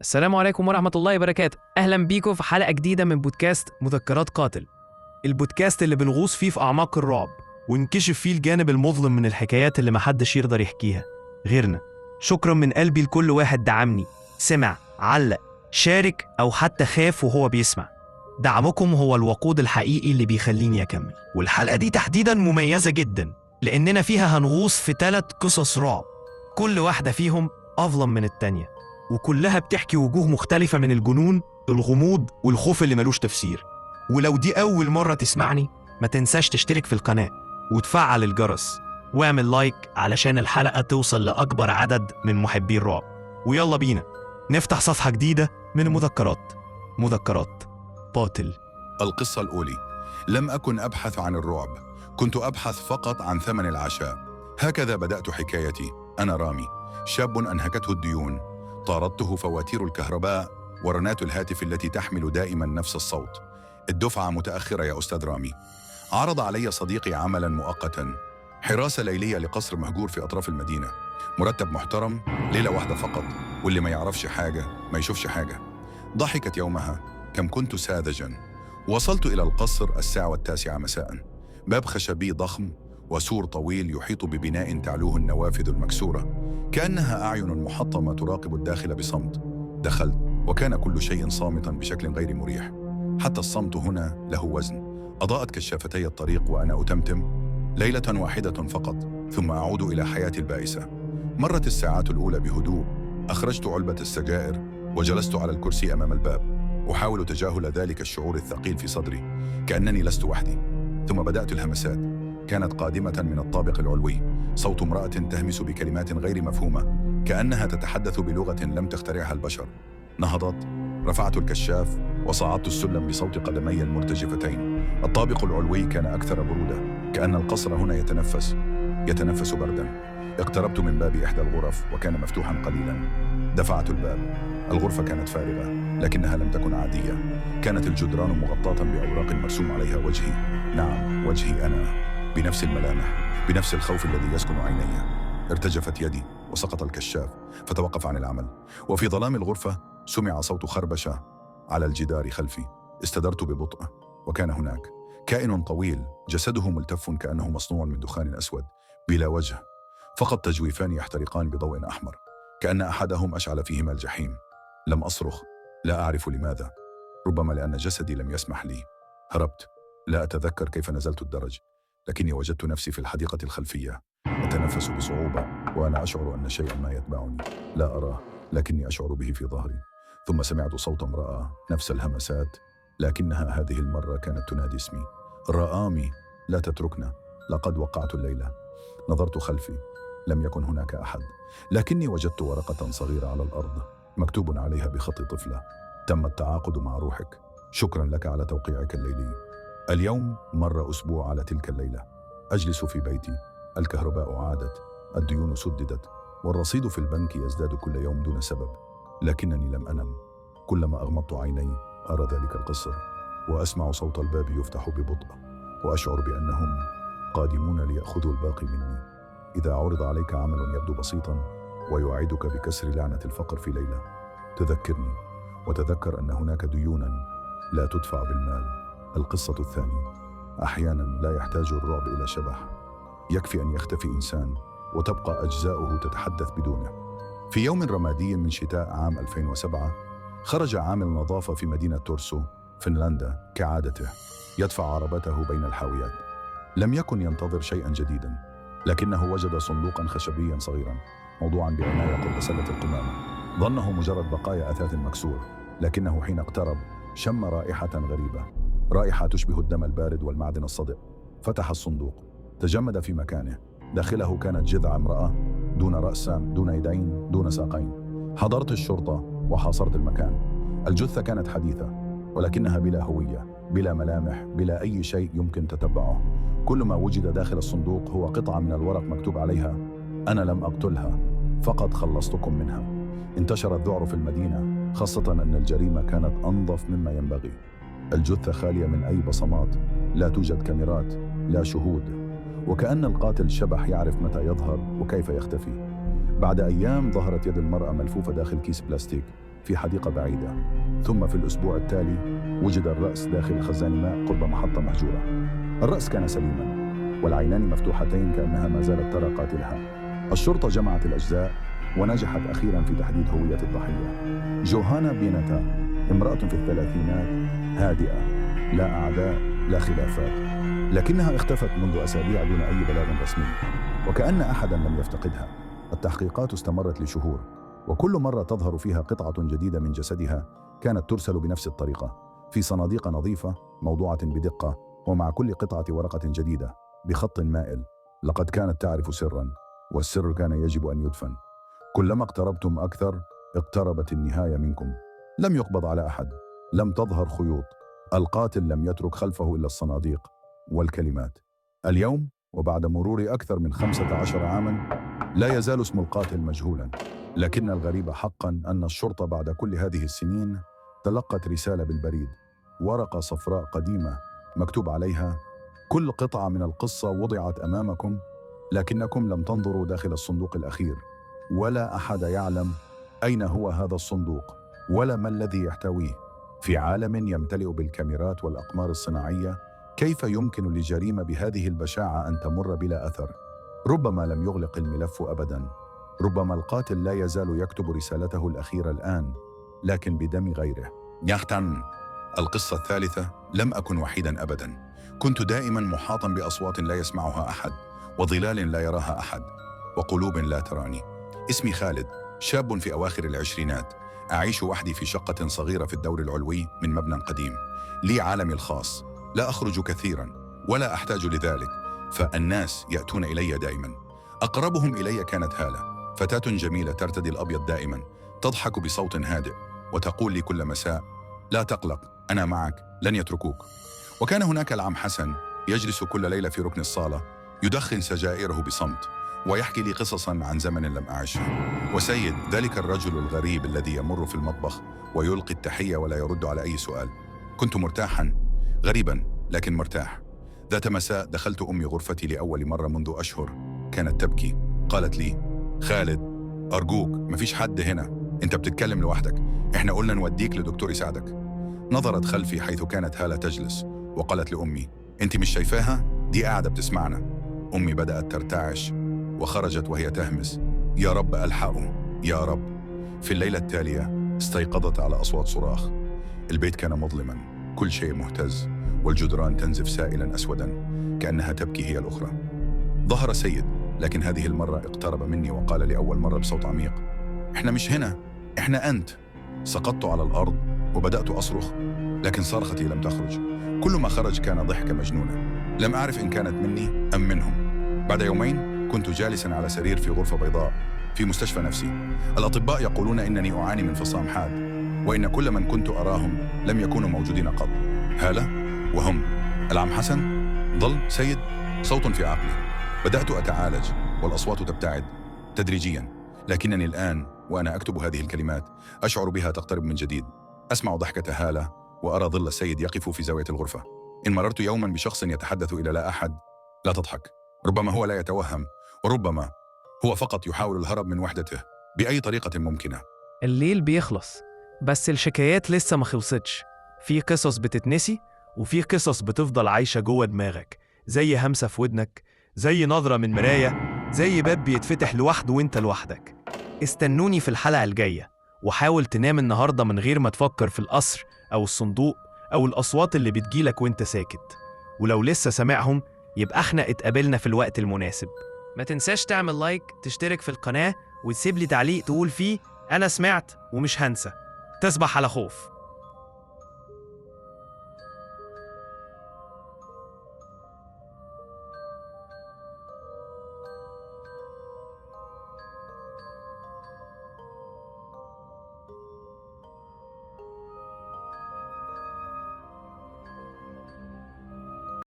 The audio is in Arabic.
السلام عليكم ورحمة الله وبركاته. أهلا بيكم في حلقة جديدة من بودكاست مذكرات قاتل، البودكاست اللي بنغوص فيه في أعماق الرعب ونكشف فيه الجانب المظلم من الحكايات اللي محدش يقدر يحكيها غيرنا. شكرا من قلبي لكل واحد دعمني، سمع، علق، شارك أو حتى خاف وهو بيسمع. دعمكم هو الوقود الحقيقي اللي بيخليني أكمل. والحلقة دي تحديدا مميزة جدا لأننا فيها هنغوص في 3 قصص رعب، كل واحدة فيهم أظلم من التانية، وكلها بتحكي وجوه مختلفة من الجنون، الغموض والخوف اللي ملوش تفسير. ولو دي أول مرة تسمعني، ما تنساش تشترك في القناة وتفعل الجرس واعمل لايك علشان الحلقة توصل لأكبر عدد من محبي الرعب. ويلا بينا نفتح صفحة جديدة من مذكرات قاتل. القصة الأولى. لم أكن أبحث عن الرعب، كنت أبحث فقط عن ثمن العشاء. هكذا بدأت حكايتي. أنا رامي، شاب أنهكته الديون، طاردته فواتير الكهرباء ورنات الهاتف التي تحمل دائما نفس الصوت. الدفعة متأخرة يا أستاذ رامي. عرض علي صديقي عملا مؤقتا، حراسة ليلية لقصر مهجور في أطراف المدينة، مرتب محترم، ليلة واحدة فقط، واللي ما يعرفش حاجة ما يشوفش حاجة. ضحكت يومها، كم كنت ساذجا. وصلت إلى القصر الساعة 9 مساء. باب خشبي ضخم وسور طويل يحيط ببناء تعلوه النوافذ المكسورة، كأنها أعين محطمة تراقب الداخل بصمت. دخلت وكان كل شيء صامتا بشكل غير مريح، حتى الصمت هنا له وزن. أضاءت كشافتي الطريق وأنا أتمتم: ليلة واحدة فقط ثم أعود إلى حياتي البائسة. مرت الساعات الأولى بهدوء. أخرجت علبة السجائر وجلست على الكرسي أمام الباب، أحاول تجاهل ذلك الشعور الثقيل في صدري، كأنني لست وحدي. ثم بدأت الهمسات، كانت قادمة من الطابق العلوي، صوت امرأة تهمس بكلمات غير مفهومة، كأنها تتحدث بلغة لم تخترعها البشر. نهضت، رفعت الكشاف وصعدت السلم بصوت قدمي المرتجفتين. الطابق العلوي كان أكثر برودة، كأن القصر هنا يتنفس بردا. اقتربت من باب إحدى الغرف وكان مفتوحا قليلا. دفعت الباب. الغرفة كانت فارغة، لكنها لم تكن عادية. كانت الجدران مغطاة بأوراق مرسوم عليها وجهي. نعم، وجهي أنا، بنفس الملامح، بنفس الخوف الذي يسكن عيني. ارتجفت يدي وسقط الكشاف فتوقف عن العمل. وفي ظلام الغرفة سمع صوت خربشة على الجدار خلفي. استدرت ببطء، وكان هناك كائن طويل، جسده ملتف كأنه مصنوع من دخان أسود، بلا وجه، فقط تجويفان يحترقان بضوء أحمر، كأن أحدهم أشعل فيهما الجحيم. لم أصرخ، لا أعرف لماذا، ربما لأن جسدي لم يسمح لي. هربت، لا أتذكر كيف نزلت الدرج، لكني وجدت نفسي في الحديقة الخلفية، أتنفس بصعوبة وأنا أشعر أن شيئا ما يتبعني، لا أراه لكني أشعر به في ظهري. ثم سمعت صوت امرأة، نفس الهمسات، لكنها هذه المرة كانت تنادي اسمي: رامي، لا تتركنا، لقد وقعت الليلة. نظرت خلفي، لم يكن هناك أحد، لكني وجدت ورقة صغيرة على الأرض مكتوب عليها بخط طفلة: تم التعاقد مع روحك، شكرا لك على توقيعك الليلي. اليوم مر أسبوع على تلك الليلة. أجلس في بيتي، الكهرباء عادت، الديون سددت، والرصيد في البنك يزداد كل يوم دون سبب، لكنني لم أنم. كلما أغمضت عيني أرى ذلك القصر، وأسمع صوت الباب يفتح ببطء، وأشعر بأنهم قادمون ليأخذوا الباقي مني. إذا عرض عليك عمل يبدو بسيطا ويوعدك بكسر لعنة الفقر في ليلة، تذكرني وتذكر أن هناك ديونا لا تدفع بالمال. القصة الثانية. أحيانا لا يحتاج الرعب إلى شبح، يكفي أن يختفي إنسان وتبقى أجزاؤه تتحدث بدونه. في يوم رمادي من شتاء عام 2007 خرج عامل نظافة في مدينة تورسو، فنلندا، كعادته يدفع عربته بين الحاويات. لم يكن ينتظر شيئا جديدا، لكنه وجد صندوقا خشبيا صغيرا موضوعا بعناية قرب سلة القمامة. ظنه مجرد بقايا أثاث مكسور، لكنه حين اقترب شم رائحة غريبة، رائحة تشبه الدم البارد والمعدن الصدئ. فتح الصندوق، تجمد في مكانه. داخله كانت جذع امرأة، دون رأس، دون يدين، دون ساقين. حضرت الشرطة وحاصرت المكان. الجثة كانت حديثة، ولكنها بلا هوية، بلا ملامح، بلا أي شيء يمكن تتبعه. كل ما وجد داخل الصندوق هو قطعة من الورق مكتوب عليها: أنا لم أقتلها، فقط خلصتكم منها. انتشر الذعر في المدينة، خاصة أن الجريمة كانت أنظف مما ينبغي. الجثة خالية من أي بصمات، لا توجد كاميرات، لا شهود، وكأن القاتل شبح يعرف متى يظهر وكيف يختفي. بعد أيام ظهرت يد المرأة ملفوفة داخل كيس بلاستيك، في حديقة بعيدة. ثم في الأسبوع التالي وجد الرأس داخل خزان ماء قرب محطة مهجورة. الرأس كان سليما والعينان مفتوحتين كأنها ما زالت ترى قاتلها. الشرطة جمعت الأجزاء ونجحت أخيرا في تحديد هوية الضحية. جوهانا بينتا، امرأة في الثلاثينات، هادئة، لا أعداء لا خلافات، لكنها اختفت منذ أسابيع دون أي بلاغ رسمي، وكأن أحدا لم يفتقدها. التحقيقات استمرت لشهور، وكل مرة تظهر فيها قطعة جديدة من جسدها كانت ترسل بنفس الطريقة، في صناديق نظيفة موضوعة بدقة، ومع كل قطعة ورقة جديدة بخط مائل. لقد كانت تعرف سرا، والسر كان يجب أن يدفن. كلما اقتربتم أكثر اقتربت النهاية منكم. لم يقبض على أحد، لم تظهر خيوط، القاتل لم يترك خلفه إلا الصناديق والكلمات. اليوم وبعد مرور أكثر من 15 عاما لا يزال اسم القاتل مجهولا، لكن الغريب حقا أن الشرطة بعد كل هذه السنين تلقت رسالة بالبريد، ورقة صفراء قديمة مكتوب عليها: كل قطعة من القصة وضعت أمامكم، لكنكم لم تنظروا داخل الصندوق الأخير، ولا أحد يعلم أين هو هذا الصندوق ولا ما الذي يحتويه. في عالم يمتلئ بالكاميرات والأقمار الصناعية، كيف يمكن لجريمة بهذه البشاعة أن تمر بلا أثر؟ ربما لم يغلق الملف أبداً، ربما القاتل لا يزال يكتب رسالته الأخيرة الآن، لكن بدم غيره. يختن القصة الثالثة. لم أكن وحيدا أبدا، كنت دائما محاطا بأصوات لا يسمعها أحد، وظلال لا يراها أحد، وقلوب لا تراني. اسمي خالد، شاب في أواخر العشرينات، أعيش وحدي في شقة صغيرة في الدور العلوي من مبنى قديم. لي عالمي الخاص، لا أخرج كثيرا ولا أحتاج لذلك، فالناس يأتون إلي دائما. أقربهم إلي كانت هالة، فتاة جميلة ترتدي الأبيض دائما، تضحك بصوت هادئ وتقول لي كل مساء: لا تقلق، أنا معك، لن يتركوك. وكان هناك العم حسن، يجلس كل ليلة في ركن الصالة، يدخن سجائره بصمت ويحكي لي قصصا عن زمن لم أعشه. وسيد، ذلك الرجل الغريب الذي يمر في المطبخ ويلقي التحية ولا يرد على أي سؤال. كنت مرتاحا، غريبا لكن مرتاح. ذات مساء دخلت أمي غرفتي لأول مرة منذ أشهر، كانت تبكي. قالت لي: خالد، أرجوك، مفيش حد هنا، أنت بتتكلم لوحدك، إحنا قلنا نوديك لدكتور يساعدك. نظرت خلفي حيث كانت هالة تجلس وقالت لأمي: أنت مش شايفاها؟ دي قاعدة بتسمعنا. أمي بدأت ترتعش وخرجت وهي تهمس: يا رب ألحقه، يا رب. في الليلة التالية استيقظت على أصوات صراخ. البيت كان مظلما، كل شيء مهتز، والجدران تنزف سائلا أسودا كأنها تبكي هي الأخرى. ظهر سيد، لكن هذه المرة اقترب مني وقال لأول مرة بصوت عميق: إحنا مش هنا، إحنا أنت. سقطت على الأرض وبدأت أصرخ، لكن صرختي لم تخرج. كل ما خرج كان ضحكة مجنونة، لم أعرف إن كانت مني أم منهم. بعد يومين كنت جالسا على سرير في غرفة بيضاء في مستشفى نفسي. الأطباء يقولون إنني أعاني من فصام حاد، وإن كل من كنت أراهم لم يكونوا موجودين قط. هالة وهم، العم حسن، ظل سيد، صوت في عقلي. بدأت أتعالج والأصوات تبتعد تدريجيا، لكنني الآن وأنا أكتب هذه الكلمات أشعر بها تقترب من جديد. أسمع ضحكة هالة وأرى ظل السيد يقف في زاوية الغرفة. إن مررت يوما بشخص يتحدث إلى لا أحد، لا تضحك، ربما هو لا يتوهم، وربما هو فقط يحاول الهرب من وحدته بأي طريقة ممكنة. الليل بيخلص، بس الشكايات لسه ما خلصتش. في قصص بتتنسي، وفي قصص بتفضل عايشة جوه دماغك، زي همسة في ودنك، زي نظرة من مراية، زي باب بيتفتح لوحده وانت لوحدك. استنوني في الحلقة الجاية، وحاول تنام النهاردة من غير ما تفكر في القصر أو الصندوق أو الأصوات اللي بتجيلك وانت ساكت. ولو لسه سامعهم، يبقى احنا اتقابلنا في الوقت المناسب. ما تنساش تعمل لايك، تشترك في القناة، وتسيب لي تعليق تقول فيه: أنا سمعت ومش هنسى. تصبح على خوف.